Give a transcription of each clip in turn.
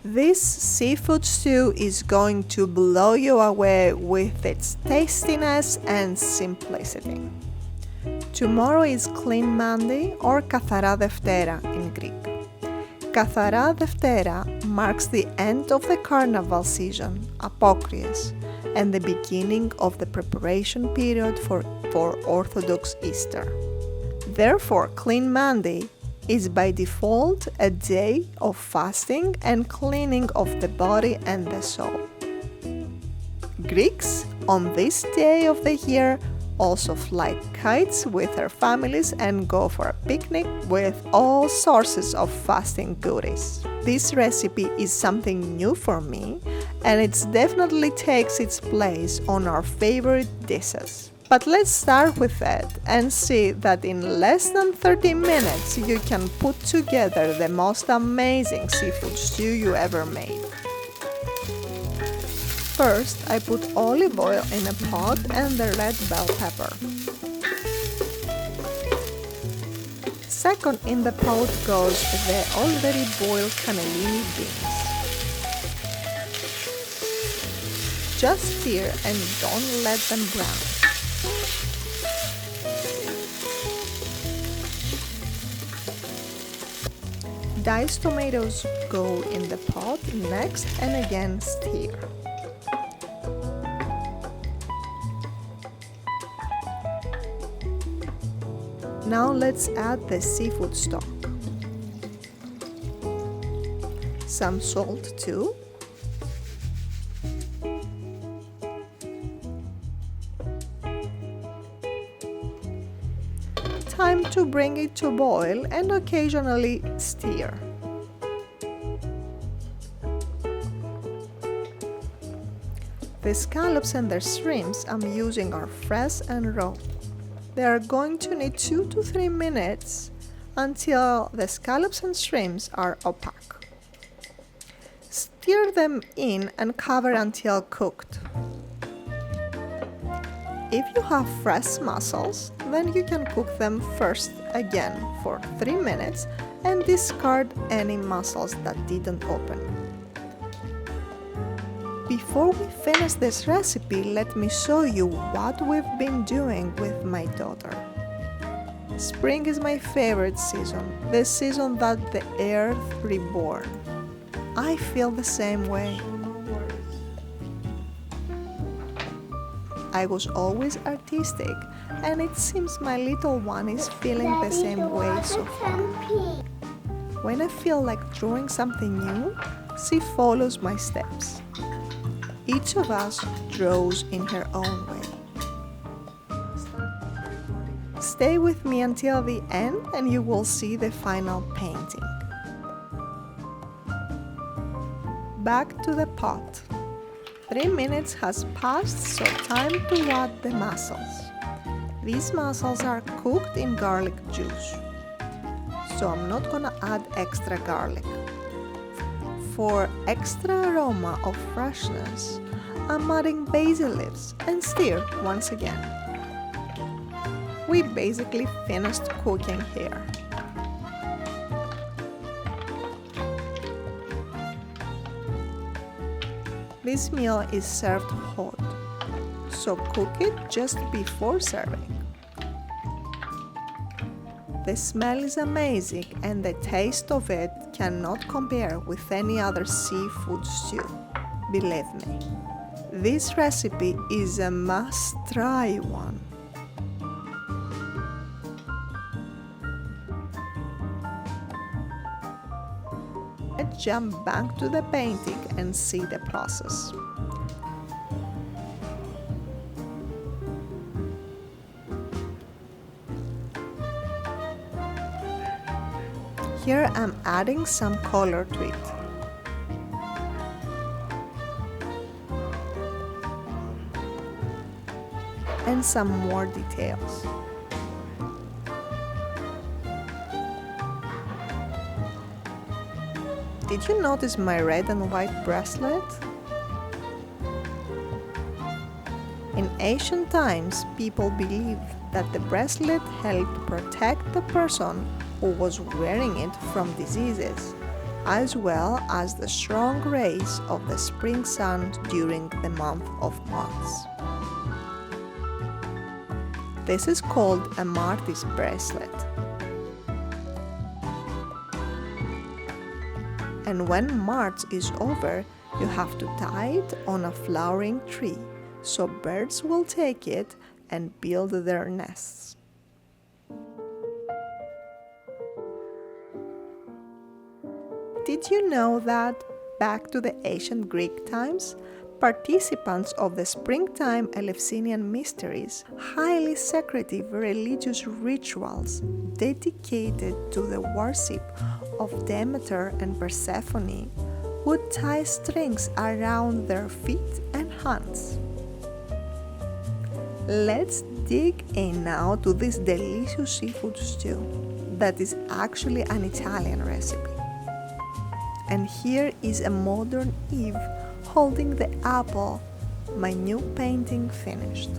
This seafood stew is going to blow you away with its tastiness and simplicity. Tomorrow is Clean Monday or Kathara Deftera in Greek. Kathara Deftera marks the end of the carnival season, Apokries, and the beginning of the preparation period for Orthodox Easter. Therefore, Clean Monday is by default a day of fasting and cleaning of the body and the soul. Greeks, on this day of the year, also fly kites with their families and go for a picnic with all sources of fasting goodies. This recipe is something new for me, and it definitely takes its place on our favorite dishes. But let's start with it and see that in less than 30 minutes you can put together the most amazing seafood stew you ever made. First, I put olive oil in a pot and the red bell pepper. Second, in the pot goes the already boiled cannellini beans. Just stir and don't let them brown. Diced tomatoes go in the pot next and again stir. Now let's add the seafood stock. Some salt too. Time to bring it to boil and occasionally stir. The scallops and the shrimps I'm using are fresh and raw. They are going to need 2 to 3 minutes until the scallops and shrimps are opaque. Stir them in and cover until cooked. If you have fresh mussels, then you can cook them first again for 3 minutes and discard any mussels that didn't open. Before we finish this recipe, let me show you what we've been doing with my daughter. Spring is my favorite season, the season that the earth reborn. I feel the same way. I was always artistic, and it seems my little one is feeling the same way so far. When I feel like drawing something new, she follows my steps. Each of us draws in her own way. Stay with me until the end and you will see the final painting. Back to the pot. 3 minutes has passed, so time to add the mussels. These mussels are cooked in garlic juice, so I'm not gonna add extra garlic. For extra aroma of freshness, I'm adding basil leaves and stir once again. We basically finished cooking here. This meal is served hot, so cook it just before serving. The smell is amazing and the taste of it cannot compare with any other seafood stew, believe me. This recipe is a must-try one. Let's jump back to the painting and see the process. Here I'm adding some color to it. And some more details. Did you notice my red and white bracelet? In ancient times, people believed that the bracelet helped protect the person who was wearing it from diseases. as well as the strong rays of the spring sun during the month of March. This is called a Martis bracelet. And when March is over, you have to tie it on a flowering tree, so birds will take it and build their nests. Did you know that, back to the ancient Greek times, participants of the springtime Eleusinian mysteries, highly secretive religious rituals dedicated to the worship of Demeter and Persephone, would tie strings around their feet and hands? Let's dig in now to this delicious seafood stew that is actually an Italian recipe. And here is a modern Eve holding the apple, my new painting finished.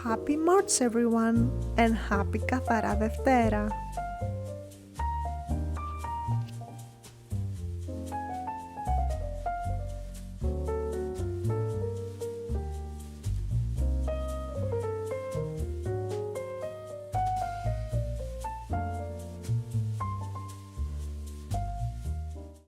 Happy March everyone, and happy Kathara Deftera!